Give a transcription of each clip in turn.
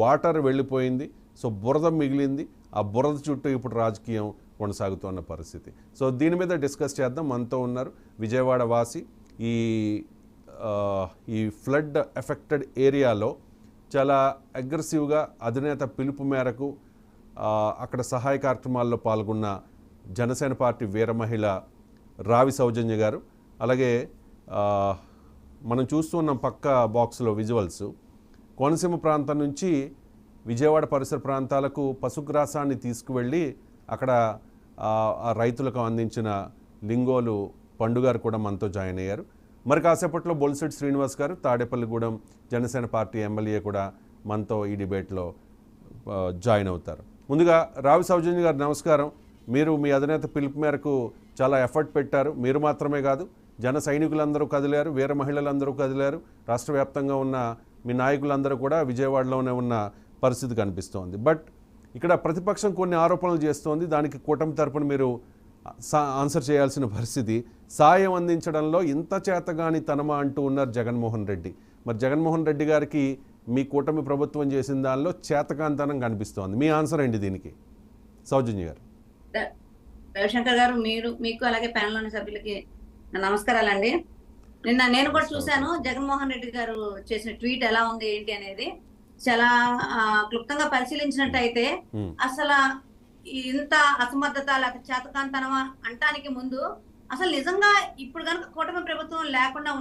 Water వెళ్ళిపోయింది. So బురద మిగిలింది. ఆ బురద చుట్టూ ఇప్పుడు రాజకీయం కొనసాగుతున్న పరిస్థితి. సో దీని మీద డిస్కస్ చేద్దాం. మనతో ఉన్నారు విజయవాడ వాసి. ఈ ఫ్లడ్ ఎఫెక్టెడ్ ఏరియాలో చాలా అగ్రెసివ్గా అధినేత పిలుపు మేరకు అక్కడ సహాయ కార్యక్రమాల్లో పాల్గొన్న జనసేన పార్టీ వీర మహిళ రావి సౌజన్య గారు. అలాగే మనం చూస్తున్నాం పక్క బాక్స్లో విజువల్స్. కోనసీమ ప్రాంతం నుంచి విజయవాడ పరిసర ప్రాంతాలకు పశుగ్రాసాన్ని తీసుకువెళ్ళి అక్కడ రైతులకు అందించిన లింగోలు పండుగారు కూడా మనతో జాయిన్ అయ్యారు. మరి కాసేపట్లో బొలిశెట్టి శ్రీనివాస్ గారు తాడేపల్లిగూడెం జనసేన పార్టీ ఎమ్మెల్యే కూడా మనతో ఈ డిబేట్లో జాయిన్ అవుతారు. ముందుగా రావి సౌజన్య గారు నమస్కారం. మీరు మీ అధినేత పిలుపు మేరకు చాలా ఎఫర్ట్ పెట్టారు. మీరు మాత్రమే కాదు, జన సైనికులందరూ కదిలారు, వీర మహిళలందరూ కదిలారు. రాష్ట్ర వ్యాప్తంగా ఉన్న మీ నాయకులందరూ కూడా విజయవాడలోనే ఉన్న పరిస్థితి కనిపిస్తోంది. బట్ ఇక్కడ ప్రతిపక్షం కొన్ని ఆరోపణలు చేస్తోంది. దానికి కూటమి తరపున మీరు ఆన్సర్ చేయాల్సిన పరిస్థితి. సాయం అందించడంలో ఇంత చేతగాని తనమా అంటూ ఉన్నారు జగన్మోహన్ రెడ్డి. మరి జగన్మోహన్ రెడ్డి గారికి మీ కూటమి ప్రభుత్వం చేసిన దానిలో చేతకాంతనం కనిపిస్తోంది. మీ ఆన్సర్ ఏంటి దీనికి సౌజన్య గారు? రవిశంకర్ గారు, మీకు అలాగే ప్యానెల్లోని సభ్యులకి నమస్కారాలండి. నిన్న నేను కూడా చూశాను జగన్మోహన్ రెడ్డి గారు చేసిన ట్వీట్ ఎలా ఉంది ఏంటి అనేది. చాలా క్లుప్తంగా పరిశీలించినట్టయితే అసలు ఇంత అసమర్థత లేక చేతకాంతనమా అంటానికి ముందు అసలు నిజంగా ఇప్పుడు కనుక కూటమి ప్రభుత్వం లేకుండా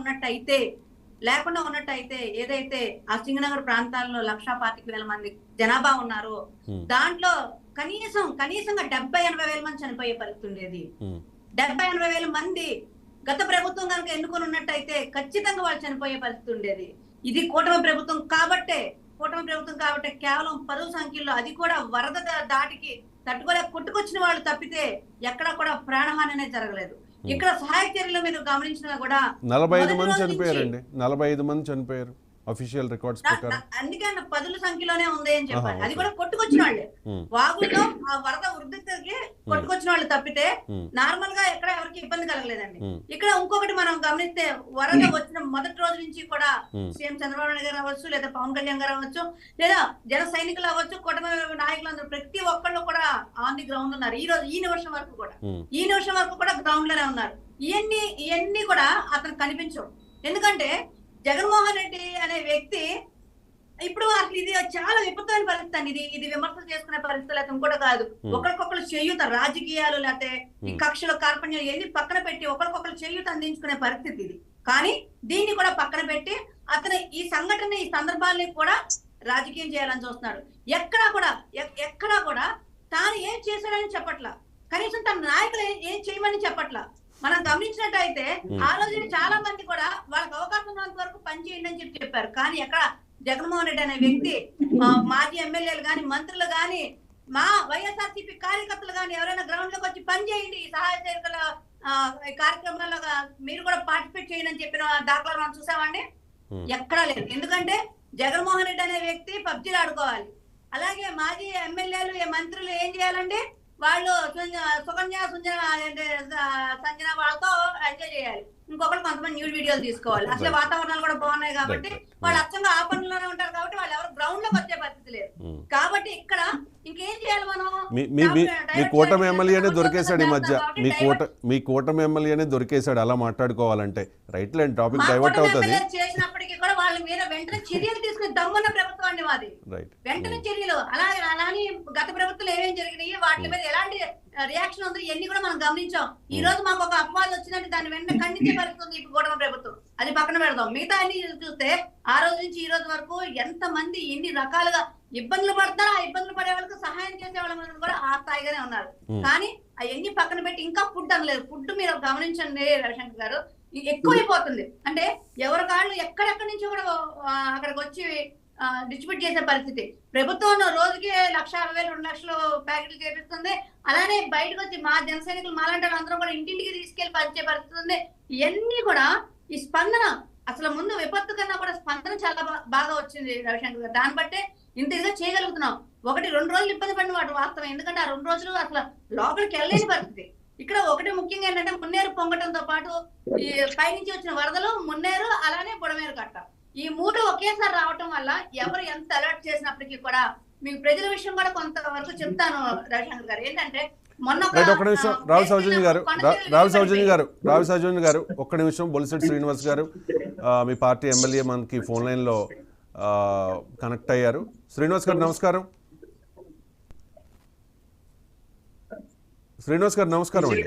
ఉన్నట్టయితే ఏదైతే ఆ సింగనగర్ ప్రాంతాల్లో 1,40,000 మంది జనాభా ఉన్నారో దాంట్లో కనీసంగా 70-80 వేల మంది చనిపోయే పరిస్థితి ఉండేది. 70-80 వేల మంది గత ప్రభుత్వం కనుక ఎన్నుకొని ఉన్నట్టయితే ఖచ్చితంగా వాళ్ళు చనిపోయే పరిస్థితి ఉండేది. ఇది కూటమి ప్రభుత్వం కాబట్టే కేవలం 10 సంఖ్యలో, అది కూడా వరద దాటికి తట్టుకోలేక కొట్టుకొచ్చిన వాళ్ళు తప్పితే ఎక్కడా కూడా ప్రాణహాని అనేది జరగలేదు. ఇక్కడ సహాయ చర్యలు మీరు గమనించినా కూడా 45 మంది చనిపోయారండి. 45 మంది చనిపోయారు అఫీషియల్ రికార్డ్స్ ప్రకారం. అందుకే 10 సంఖ్యలోనే ఉంది అని చెప్పారు. అది కూడా కొట్టుకొచ్చిన వాళ్ళే, వాగుల్లో ఆ వరద వృద్ధికి కొట్టుకొచ్చిన వాళ్ళు తప్పితే నార్మల్ గా ఎక్కడ ఎవరికి ఇబ్బంది కలగలేదండి. ఇక్కడ ఇంకొకటి మనం గమనిస్తే వరద వచ్చిన మొదటి రోజు నుంచి కూడా సీఎం చంద్రబాబు నాయుడు గారు అవ్వచ్చు, లేదా పవన్ కళ్యాణ్ గారు అవ్వచ్చు, లేదా జన సైనికులు అవ్వచ్చు, కూటమి నాయకులందరూ ప్రతి ఒక్కళ్ళు కూడా ఆన్ ది గ్రౌండ్ ఉన్నారు. ఈ నిమిషం వరకు కూడా గ్రౌండ్ లోనే ఉన్నారు. ఇవన్నీ కూడా అతను కనిపించవు. ఎందుకంటే జగన్మోహన్ రెడ్డి అనే వ్యక్తి ఇప్పుడు అసలు ఇది చాలా విపత్తమైన పరిస్థితి అండి. ఇది విమర్శలు చేసుకునే పరిస్థితి అయితే కూడా కాదు. ఒకరికొకరు చేయూత, రాజకీయాలు లేకపోతే ఈ కక్షలు కార్పణ్యాలు ఎన్ని పక్కన పెట్టి ఒకరికొకరు చేయూత అందించుకునే పరిస్థితి ఇది. కానీ దీన్ని కూడా పక్కన పెట్టి అతను ఈ సందర్భాన్ని కూడా రాజకీయం చేయాలని చూస్తున్నాడు. ఎక్కడా కూడా తాను ఏం చేశాడని చెప్పట్లా, కనీసం తన నాయకులు ఏం చేయమని చెప్పట్లా. మనం గమనించినట్టయితే ఆ రోజు చాలా మంది కూడా వాళ్ళకి అవకాశం ఉన్నంత వరకు పనిచేయండి అని చెప్పారు. కానీ ఎక్కడ జగన్మోహన్ రెడ్డి అనే వ్యక్తి మాజీ ఎమ్మెల్యేలు గాని, మంత్రులు గాని, మా వైఎస్ఆర్సీపీ కార్యకర్తలు గాని ఎవరైనా గ్రౌండ్ లోకి వచ్చి పని చేయండి, సహాయ సేవకుల కార్యక్రమాల్లో మీరు కూడా పార్టిసిపేట్ చేయండి అని చెప్పిన దాఖలాలు మనం చూసామండి. ఎక్కడా లేదు. ఎందుకంటే జగన్మోహన్ రెడ్డి అనే వ్యక్తి పబ్జీలు ఆడుకోవాలి. అలాగే మాజీ ఎమ్మెల్యేలు, మంత్రులు ఏం చేయాలండి, వాళ్ళు సుకన్య, సంజన వాళ్ళతో ఎంజాయ్ చేయాలి. ఇంకొకటి కొంతమంది న్యూడ్ వీడియోలు తీసుకోవాలి. అసలు వాతావరణాలు కూడా బాగున్నాయి కాబట్టి వాళ్ళు అచ్చంగా ఆ పనుల్లోనే ఉంటారు కాబట్టి వాళ్ళు ఎవరు గ్రౌండ్ లోకి వచ్చే పరిస్థితి లేదు. కాబట్టి ఇక్కడ ఇంకేం చేయాలి మనం? మీ కూటమి ఎమ్మెల్యేనే దొరికేశాడు ఈ మధ్య. మీ కూటమి ఎమ్మెల్యేనే దొరికేశాడు. అలా మాట్లాడుకోవాలంటే రైట్ లైన్ టాపిక్ డైవర్ట్ అవుతుంది. చేసినప్పటికీ కూడా వాళ్ళ మీద వెంటనే చర్యలు తీసుకుని దమ్మున్న ప్రభుత్వం అండి మాది. వెంటనే చర్యలు అలానే గత ప్రభుత్వం ఏమేమి జరిగినాయి వాటి మీద ఎలాంటి రియాక్షన్ ఉంది ఇవన్నీ కూడా మనం గమనించాం. ఈ రోజు మాకు ఒక అపవాదం వచ్చినట్టు దాన్ని వెంటనే ఖండించే పరిస్థితుంది ఇప్పుడు కూటమి ప్రభుత్వం. అది పక్కన పెడదాం. మిగతా అన్ని చూస్తే ఆ రోజు నుంచి ఈ రోజు వరకు ఎంత మంది ఎన్ని రకాలుగా ఇబ్బందులు పడతారో ఆ ఇబ్బందులు పడే వాళ్ళకి సహాయం చేసే వాళ్ళ మీద కూడా ఆ స్థాయిగానే ఉన్నారు. కానీ అవన్నీ పక్కన పెట్టి ఇంకా ఫుడ్ అనలేదు. ఫుడ్ మీరు గమనించండి రవిశంకర్ గారు, ఎక్కువైపోతుంది. అంటే ఎవరి కాళ్ళు ఎక్కడెక్కడి నుంచి కూడా అక్కడికి వచ్చి డిస్ట్రిబ్యూట్ చేసే పరిస్థితి. ప్రభుత్వం రోజుకి 1,50,000, 2,00,000 ప్యాకెట్లు చేపిస్తుంది. అలానే బయటకు వచ్చి మా జన సైనికులు మాలాంటి అందరూ కూడా ఇంటింటికి తీసుకెళ్లి పంచే పరిస్థితి ఉంది. ఇవన్నీ కూడా ఈ స్పందన అసలు ముందు విపత్తు కన్నా కూడా స్పందన చాలా బాగా వచ్చింది రవిశంకర్ గారు. దాన్ని బట్టే ఇంత ఇదిగా చేయగలుగుతున్నాం. 1-2 రోజులు ఇబ్బంది పడిన వాటి వాస్తవం. ఎందుకంటే ఆ 2 రోజులు అసలు లోపలికి వెళ్ళలేని పరిస్థితి. ఇక్కడ ఒకటి ముఖ్యంగా ఏంటంటే మున్నేరు పొంగటంతో పాటు ఈ పైనుంచి వచ్చిన వరదలు, మున్నేరు, అలానే బుడమేరు కట్ట ఈ మూడు ఒకేసారి రావటం వల్ల ఎవరు ఎంత అలర్ట్ చేసినప్పటికీ కూడా మీకు ప్రజల విషయం కూడా కొంతవరకు చెప్తాను రవిశంకర్ గారు. ఏంటంటే మొన్న రైట్, ఒక్క నిమిషం రావు సౌజన్య గారు, రావు సౌజన్య గారు ఒక్క నిమిషం. బొలిశెట్టి శ్రీనివాస్ గారు మీ పార్టీ ఎమ్మెల్యే మనకి ఫోన్ లైన్లో కనెక్ట్ అయ్యారు. శ్రీనివాస్ గారు నమస్కారం. శ్రీనివాస్ గారు నమస్కారం అండి.